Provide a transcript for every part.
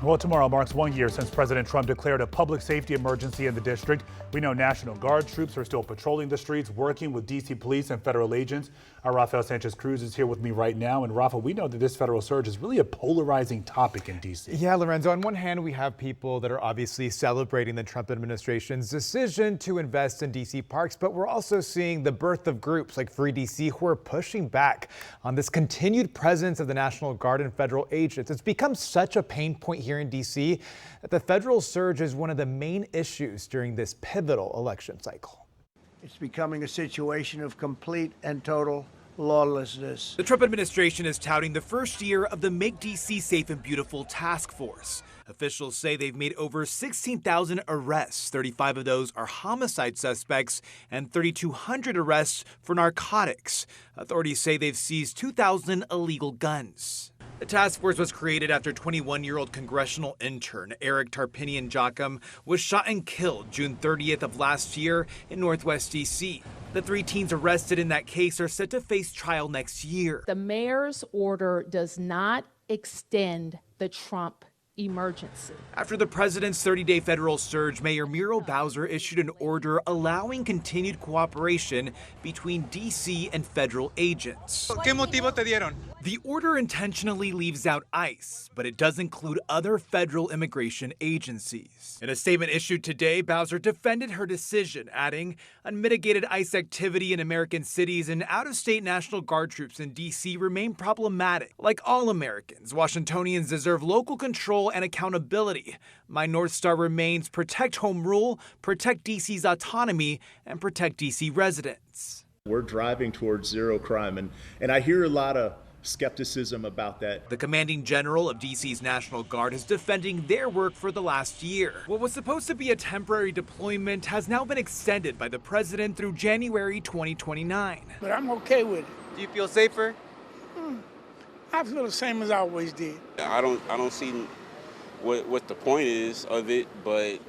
Well, tomorrow marks 1 year since President Trump declared a public safety emergency in the district. We know National Guard troops are still patrolling the streets, working with D.C. police and federal agents. Our Rafael Sanchez Cruz is here with me right now. And Rafa, we know that this federal surge is really a polarizing topic in D.C. Yeah, Lorenzo, on one hand, we have people that are obviously celebrating the Trump administration's decision to invest in D.C. parks, but we're also seeing the birth of groups like Free D.C. who are pushing back on this continued presence of the National Guard and federal agents. It's become such a pain point here in D.C. that the federal surge is one of the main issues during this pivotal election cycle. It's becoming a situation of complete and total lawlessness. The Trump administration is touting the first year of the Make D.C. Safe and Beautiful task force. Officials say they've made over 16,000 arrests. 35 of those are homicide suspects and 3,200 arrests for narcotics. Authorities say they've seized 2,000 illegal guns. The task force was created after 21-year-old congressional intern Eric Tarpinian Jocham was shot and killed June 30th of last year in Northwest D.C. The 3 teens arrested in that case are set to face trial next year. The mayor's order does not extend the Trump emergency. After the president's 30-day federal surge, Mayor Muriel Bowser issued an order allowing continued cooperation between D.C. and federal agents. ¿Qué motivo te dieron? The order intentionally leaves out ICE, but it does include other federal immigration agencies. In a statement issued today, Bowser defended her decision, adding, unmitigated ICE activity in American cities and out-of-state National Guard troops in D.C. remain problematic. Like all Americans, Washingtonians deserve local control and accountability. My North Star remains protect home rule, protect D.C.'s autonomy, and protect D.C. residents. We're driving towards zero crime, and I hear a lot of skepticism about that. The commanding general of D.C.'s National Guard is defending their work for the last year. What was supposed to be a temporary deployment has now been extended by the president through January 2029. But I'm okay with it. Do you feel safer? I feel the same as I always did. I don't see what the point is of it, but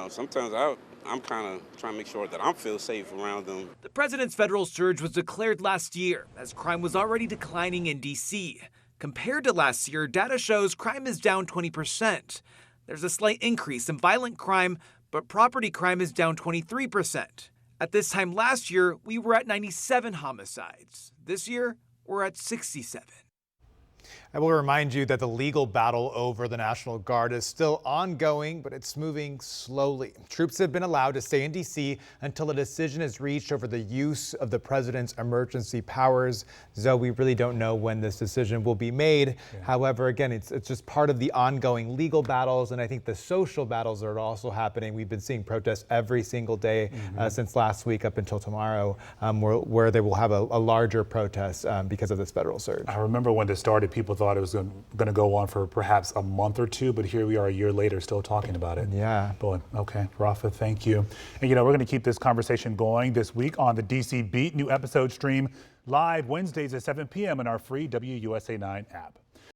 sometimes I'm kind of trying to make sure that I feel safe around them. The president's federal surge was declared last year as crime was already declining in D.C. Compared to last year, data shows crime is down 20%. There's a slight increase in violent crime, but property crime is down 23%. At this time last year, we were at 97 homicides. This year, we're at 67. I will remind you that the legal battle over the National Guard is still ongoing, but it's moving slowly. Troops have been allowed to stay in D.C. until a decision is reached over the use of the president's emergency powers. Zoe, we really don't know when this decision will be made. Yeah. However, again, it's just part of the ongoing legal battles, and I think the social battles that are also happening. We've been seeing protests every single day since last week up until tomorrow, where they will have a larger protest because of this federal surge. I remember when this started, people thought it was going to go on for perhaps a month or two, but here we are a year later still talking about it. Yeah. Boy, okay, Rafa, thank you. And we're going to keep this conversation going this week on the DC Beat. New episodes stream live Wednesdays at 7 p.m. in our free WUSA 9 app.